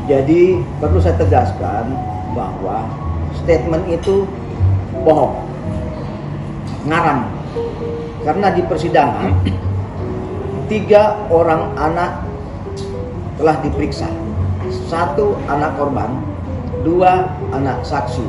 Jadi perlu saya tegaskan bahwa statement itu bohong, ngaram. Karena di persidangan 3 orang anak telah diperiksa, 1 anak korban, 2 anak saksi.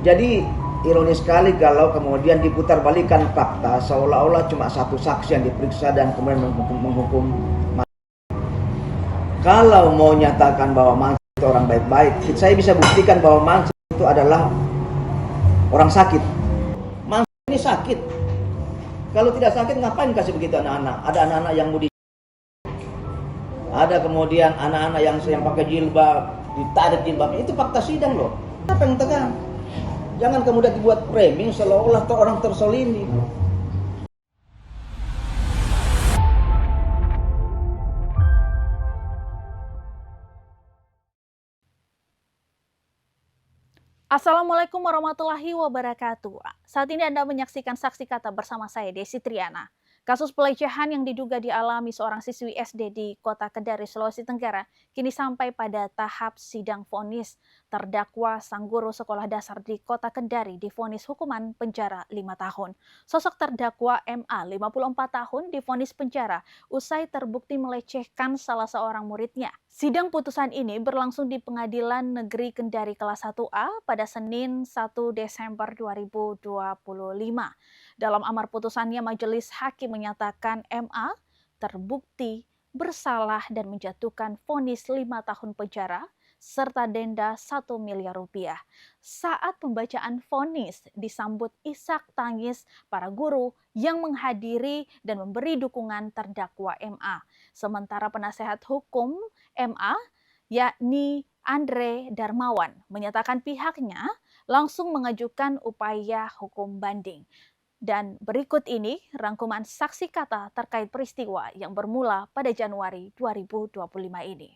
Jadi ironis sekali kalau kemudian diputar-balikan fakta seolah-olah cuma 1 saksi yang diperiksa dan kemudian menghukum. Kalau mau nyatakan bahwa Mansur itu orang baik-baik, saya bisa buktikan bahwa Mansur itu adalah orang sakit. Mansur ini sakit. Kalau tidak sakit ngapain kasih begitu anak-anak? Ada anak-anak yang mau ada kemudian anak-anak yang pakai jilbab, ditarik jilbabnya. Itu fakta sidang loh. Apa yang tegang? Jangan kemudian dibuat framing seolah-olah orang tersolimi. Assalamualaikum warahmatullahi wabarakatuh. Saat ini Anda menyaksikan Saksi Kata bersama saya, Desi Triana. Kasus pelecehan yang diduga dialami seorang siswi SD di Kota Kendari, Sulawesi Tenggara, kini sampai pada tahap sidang vonis. Terdakwa sang guru sekolah dasar di Kota Kendari divonis hukuman penjara 5 tahun. Sosok terdakwa MA, 54 tahun, divonis penjara usai terbukti melecehkan salah seorang muridnya. Sidang putusan ini berlangsung di Pengadilan Negeri Kendari kelas 1A pada Senin 1 Desember 2025. Dalam amar putusannya, majelis hakim menyatakan MA terbukti bersalah dan menjatuhkan vonis 5 tahun penjara serta denda 1 miliar rupiah. Saat pembacaan vonis disambut isak tangis para guru yang menghadiri dan memberi dukungan terdakwa MA. Sementara penasehat hukum MA, yakni Andre Darmawan, menyatakan pihaknya langsung mengajukan upaya hukum banding. Dan berikut ini rangkuman saksi kata terkait peristiwa yang bermula pada Januari 2025 ini.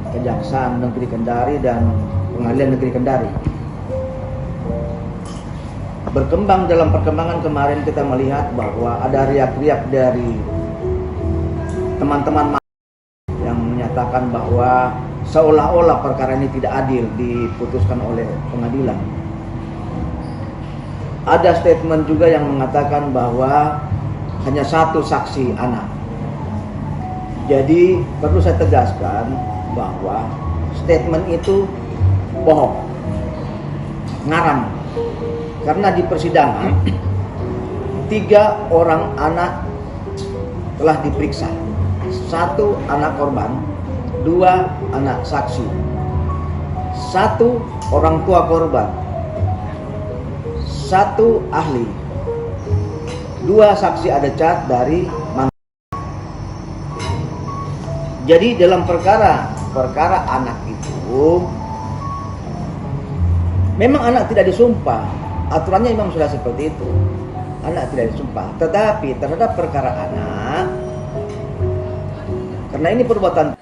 Kejaksaan Negeri Kendari dan Pengadilan Negeri Kendari. Berkembang dalam perkembangan kemarin kita melihat bahwa ada riak-riak dari teman-teman yang menyatakan bahwa seolah-olah perkara ini tidak adil diputuskan oleh pengadilan. Ada statement juga yang mengatakan bahwa hanya 1 saksi anak. Jadi perlu saya tegaskan bahwa statement itu bohong, ngaram. Karena di persidangan 3 orang anak telah diperiksa, 1 anak korban, 2 anak saksi, 1 orang tua korban, 1 ahli, 2 saksi ada cat dari mana. Jadi dalam perkara anak itu memang anak tidak disumpah, aturannya memang sudah seperti itu, anak tidak disumpah. Tetapi terhadap perkara anak, karena ini perbuatan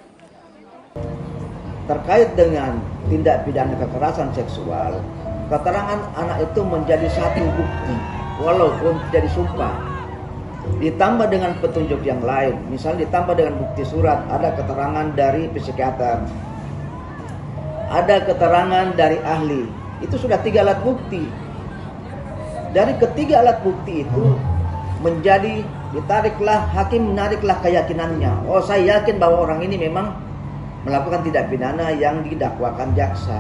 terkait dengan tindak pidana kekerasan seksual, keterangan anak itu menjadi satu bukti walaupun tidak disumpah. Ditambah dengan petunjuk yang lain, misalnya ditambah dengan bukti surat, ada keterangan dari psikiater, ada keterangan dari ahli, itu sudah 3 alat bukti. Dari ketiga alat bukti itu menjadi ditariklah, hakim menariklah keyakinannya. Oh, saya yakin bahwa orang ini memang melakukan tindak pidana yang didakwakan jaksa.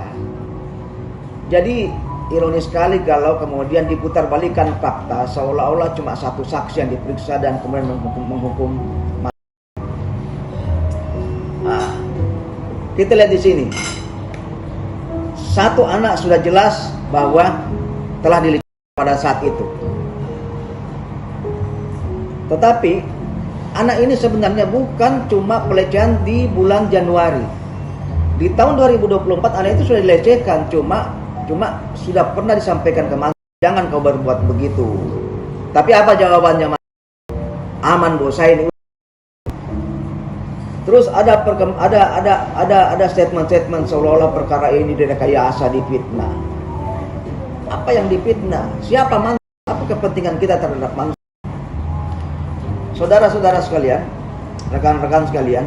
Jadi ironis sekali kalau kemudian diputar-balikan fakta seolah-olah cuma 1 saksi yang diperiksa dan kemudian menghukum. Nah, kita lihat di sini. 1 anak sudah jelas bahwa telah dilecehkan pada saat itu. Tetapi anak ini sebenarnya bukan cuma pelecehan di bulan Januari. Di tahun 2024 anak itu sudah dilecehkan, cuma sudah pernah disampaikan ke Mansur, jangan kau berbuat begitu. Tapi apa jawabannya Mansur? Aman bos, saya ini. Terus ada statement seolah-olah perkara ini direkayasa, difitnah. Apa yang difitnah? Siapa Mansur? Apa kepentingan kita terhadap Mansur? Saudara-saudara sekalian, rekan-rekan sekalian,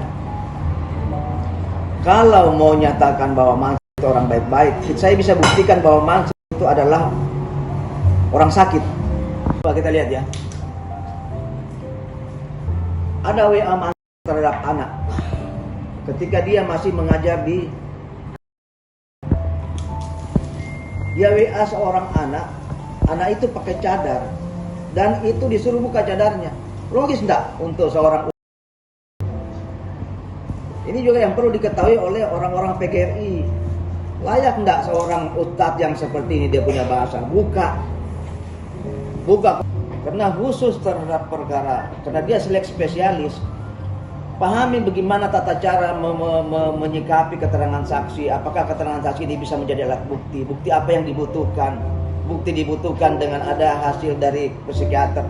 Kalau mau nyatakan bahwa Mansur itu orang baik-baik, saya bisa buktikan bahwa Mansur itu adalah orang sakit. Coba kita lihat ya. Ada WA Mansur terhadap anak ketika dia masih mengajar dia WA seorang anak itu pakai cadar dan itu disuruh buka cadarnya. Logis enggak untuk seorang? Ini juga yang perlu diketahui oleh orang-orang PGRI. Layak enggak seorang ustadz yang seperti ini dia punya bahasa? Buka. Karena khusus terhadap perkara, karena dia selek spesialis. Pahami bagaimana tata cara menyikapi keterangan saksi. Apakah keterangan saksi ini bisa menjadi alat bukti? Bukti apa yang dibutuhkan? Bukti dibutuhkan dengan ada hasil dari psikiater.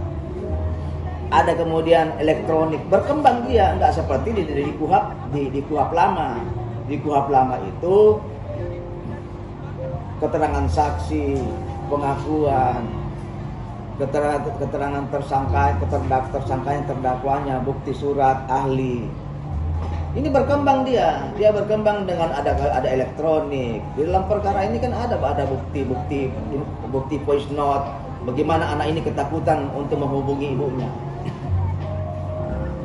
Ada kemudian elektronik. Berkembang dia, enggak seperti di KUHP lama. Di KUHP lama itu keterangan saksi, pengakuan, keterangan tersangkanya, terdakwanya, bukti surat, ahli. Ini berkembang dia berkembang dengan ada elektronik. Di dalam perkara ini kan ada bukti voice note, bagaimana anak ini ketakutan untuk menghubungi ibunya.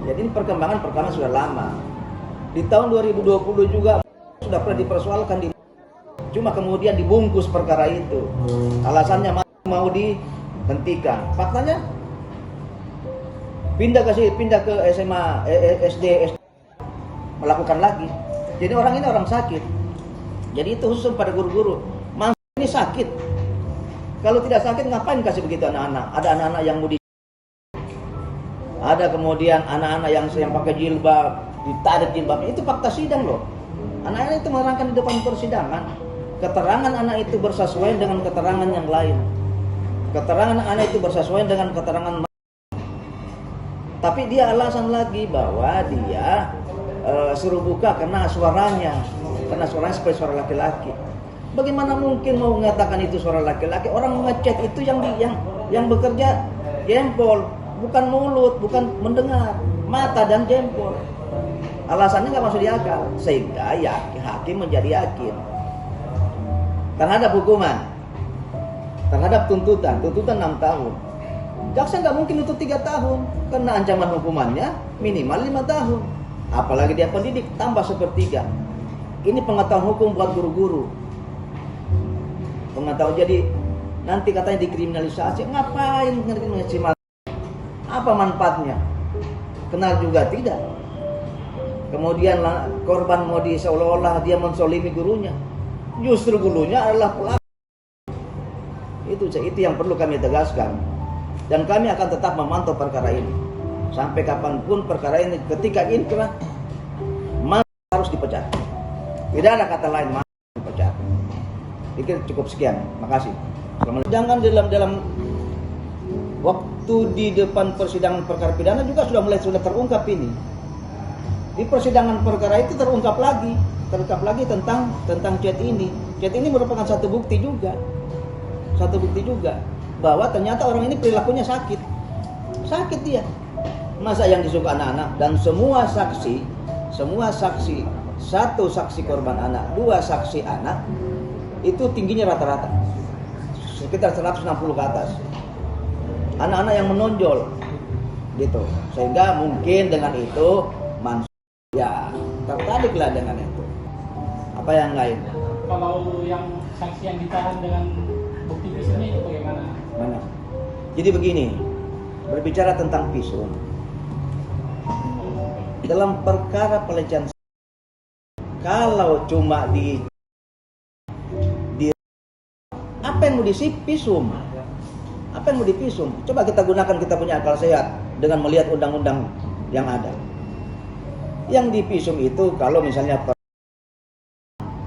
Jadi ini perkembangan sudah lama. Di tahun 2020 juga sudah pernah dipersoalkan cuma kemudian dibungkus perkara itu. Alasannya mau dihentikan. Faktanya pindah ke SMA, SD melakukan lagi. Jadi orang ini orang sakit. Jadi itu khusus pada guru-guru. Mansur ini sakit. Kalau tidak sakit ngapain kasih begitu anak-anak? Ada anak-anak yang mau ada kemudian anak-anak yang pakai jilbab, ditarik jilbab. Itu fakta sidang loh. Anak-anak itu menerangkan di depan persidangan. Keterangan anak itu bersesuaian dengan keterangan yang lain. Keterangan anak itu bersesuaian dengan keterangan. Tapi dia alasan lagi bahwa dia suruh buka karena suaranya seperti suara laki-laki. Bagaimana mungkin mau mengatakan itu suara laki-laki? Orang ngechat itu yang bekerja jempol, bukan mulut, bukan mendengar, mata dan jempol. Alasannya nggak masuk di akal, sehingga hakim menjadi yakin terhadap hukuman, terhadap tuntutan 6 tahun. Jaksa nggak mungkin nuntut 3 tahun karena ancaman hukumannya minimal 5 tahun. Apalagi dia pendidik tambah 1/3. Ini pengetahuan hukum buat guru-guru. Pengetahuan, jadi nanti katanya dikriminalisasi. Ngapain ngekriminalisasi? Apa manfaatnya? Kenal juga tidak. Kemudian korban mau seolah-olah dia mensolimi gurunya. Justru gurunya adalah pelaku. Itu yang perlu kami tegaskan. Dan kami akan tetap memantau perkara ini sampai kapanpun perkara ini. Ketika inkrah, Mansur harus dipecat. Tidak ada kata lain, Mansur dipecat. Pikir cukup sekian. Makasih. Jangan dalam waktu di depan persidangan perkara pidana juga sudah terungkap ini. Di persidangan perkara itu terungkap lagi tentang chat ini. Chat ini merupakan satu bukti juga bahwa ternyata orang ini perilakunya sakit dia. Masa yang disuka anak-anak dan semua saksi, satu saksi korban anak, 2 saksi anak, itu tingginya rata-rata sekitar 160 ke atas. Anak-anak yang menonjol gitu. Sehingga mungkin dengan itu Mansur ya tertariklah dengan itu. Apa yang lain? Kalau yang saksi yang ditahan dengan bukti visumnya itu bagaimana? Mana? Jadi begini, berbicara tentang visum. Dalam perkara pelecehan, kalau cuma apa yang mau visum? Apa yang mau divisum? Coba kita gunakan kita punya akal sehat dengan melihat undang-undang yang ada. Yang divisum itu kalau misalnya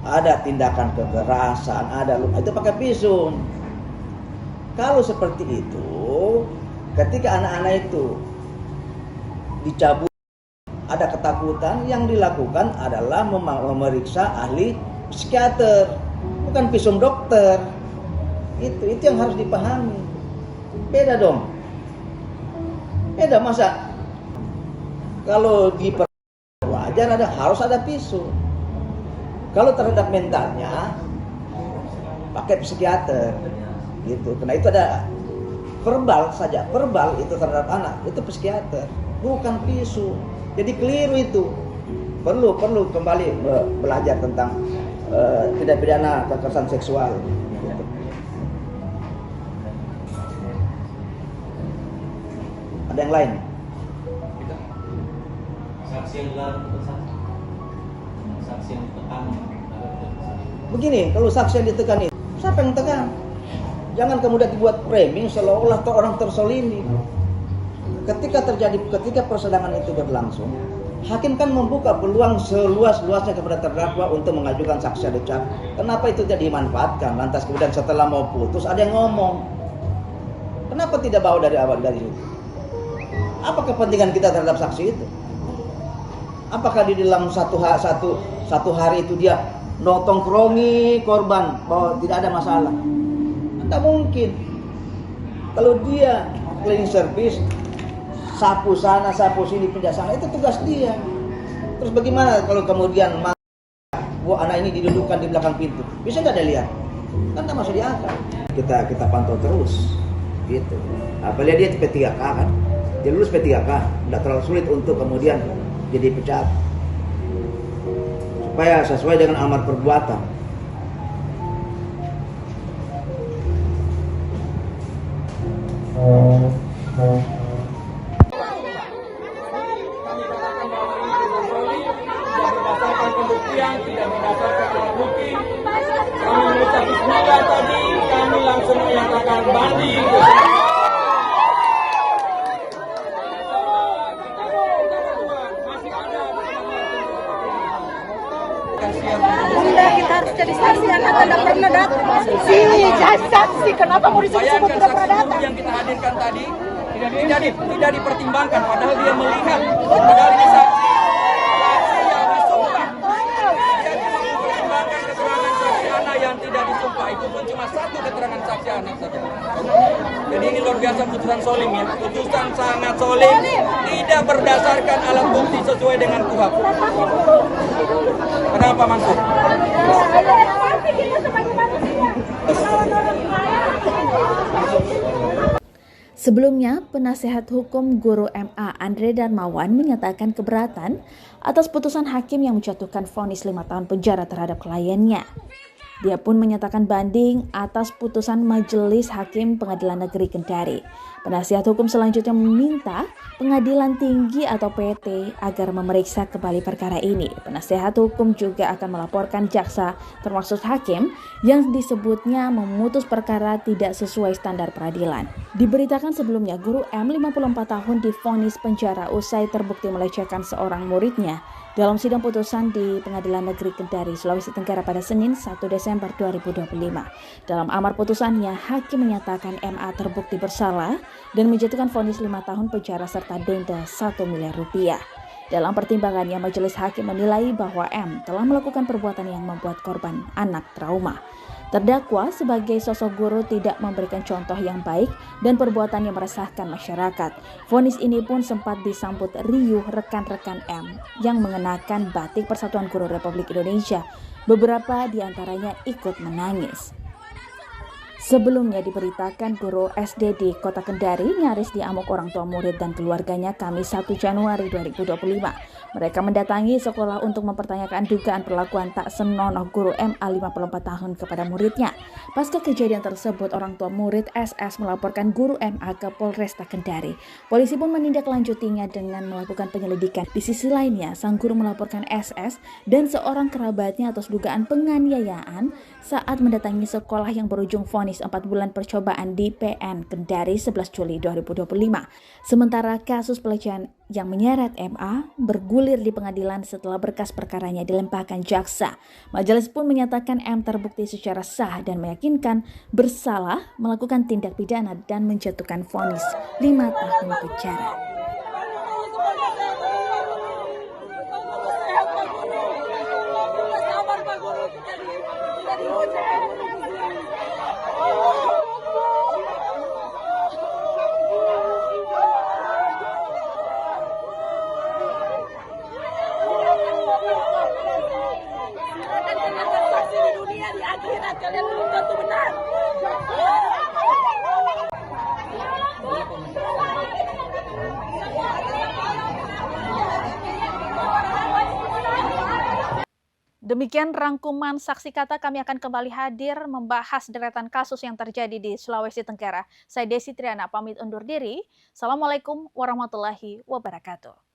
ada tindakan kekerasan, itu pakai visum. Kalau seperti itu, ketika anak-anak itu dicabut, ada ketakutan, yang dilakukan adalah memeriksa ahli psikiater, bukan visum dokter. Itu yang harus dipahami. Beda dong. Beda, masa kalau di wajar harus ada visum. Kalau terhadap mentalnya pakai psikiater gitu. Karena itu ada verbal saja, verbal itu terhadap anak itu psikiater, bukan visu. Jadi keliru itu. Perlu kembali belajar tentang tindak pidana kekerasan seksual. Gitu. Ada yang lain? Saksi yang dilarang untuk saksi yang ditekan. Begini, kalau saksi yang ditekan itu, siapa yang tekan? Jangan kemudian dibuat framing seolah-olah orang tersolimi. Ketika persidangan itu berlangsung, hakim kan membuka peluang seluas-luasnya kepada terdakwa untuk mengajukan saksi adecak. Kenapa itu tidak dimanfaatkan? Lantas kemudian setelah mau putus ada yang ngomong, kenapa tidak bawa dari awal dari itu? Apa kepentingan kita terhadap saksi itu? Apakah di dalam satu hari itu dia nongkrongi korban bahwa tidak ada masalah? Tidak mungkin. Kalau dia cleaning service, sapu sana, sapu sini, pindah sana, itu tugas dia. Terus bagaimana kalau kemudian anak ini didudukkan di belakang pintu? Bisa nggak dia lihat? Kan tak masuk di akal. Kita pantau terus, gitu. Apalagi dia P3K kan, dia lulus P3K, tidak terlalu sulit untuk kemudian jadi pecat. Supaya sesuai dengan amar perbuatan. Berdasarkan pembuktian, tidak berdasarkan alat bukti. Kami mengucap bismillah tadi, kami langsung menyatakan banding. Sudah, kita harus jadi saksi, anak tidak pernah datang. Sini, jadi saksi. Kenapa mau disebut-sebut tidak pernah datang? Yang kita hadirkan tadi tidak dipertimbangkan, padahal dia melihat, padahal ini saksi yang disumpah. Dia cuma mempertimbangkan keterangan saksi anak yang tidak disumpah, itu pun cuma satu keterangan saksi anak saja. Jadi ini luar biasa putusan solim ya, putusan sangat solim, tidak berdasarkan alat bukti sesuai dengan KUHP. Kenapa Mansur? Sebelumnya, penasehat hukum guru MA Andre Darmawan menyatakan keberatan atas putusan hakim yang menjatuhkan vonis 5 tahun penjara terhadap kliennya. Dia pun menyatakan banding atas putusan Majelis Hakim Pengadilan Negeri Kendari. Penasihat hukum selanjutnya meminta Pengadilan Tinggi atau PT agar memeriksa kembali perkara ini. Penasihat hukum juga akan melaporkan jaksa termasuk hakim yang disebutnya memutus perkara tidak sesuai standar peradilan. Diberitakan sebelumnya guru M 54 tahun divonis penjara usai terbukti melecehkan seorang muridnya dalam sidang putusan di Pengadilan Negeri Kendari, Sulawesi Tenggara pada Senin 1 Desember 2025. Dalam amar putusannya, hakim menyatakan MA terbukti bersalah dan menjatuhkan vonis 5 tahun penjara serta denda 1 miliar rupiah. Dalam pertimbangannya, majelis hakim menilai bahwa M telah melakukan perbuatan yang membuat korban anak trauma. Terdakwa sebagai sosok guru tidak memberikan contoh yang baik dan perbuatan yang meresahkan masyarakat. Vonis ini pun sempat disambut riuh rekan-rekan M yang mengenakan batik Persatuan Guru Republik Indonesia. Beberapa di antaranya ikut menangis. Sebelumnya diberitakan guru SD di Kota Kendari nyaris diamuk orang tua murid dan keluarganya Kamis 1 Januari 2025. Mereka mendatangi sekolah untuk mempertanyakan dugaan perlakuan tak senonoh guru MA 54 tahun kepada muridnya. Pasca kejadian tersebut, orang tua murid SS melaporkan guru MA ke Polresta Kendari. Polisi pun menindaklanjutinya dengan melakukan penyelidikan. Di sisi lainnya, sang guru melaporkan SS dan seorang kerabatnya atas dugaan penganiayaan saat mendatangi sekolah yang berujung vonis 4 bulan percobaan di PN Kendari 11 Juli 2025. Sementara kasus pelecehan yang menyeret MA bergulir di pengadilan setelah berkas perkaranya dilimpahkan jaksa. Majelis pun menyatakan M terbukti secara sah dan meyakinkan bersalah melakukan tindak pidana dan menjatuhkan vonis 5 tahun penjara. akhirat kalian belum tentu benar. Demikian rangkuman saksi kata, kami akan kembali hadir membahas deretan kasus yang terjadi di Sulawesi Tenggara. Saya Desi Triana pamit undur diri. Assalamualaikum warahmatullahi wabarakatuh.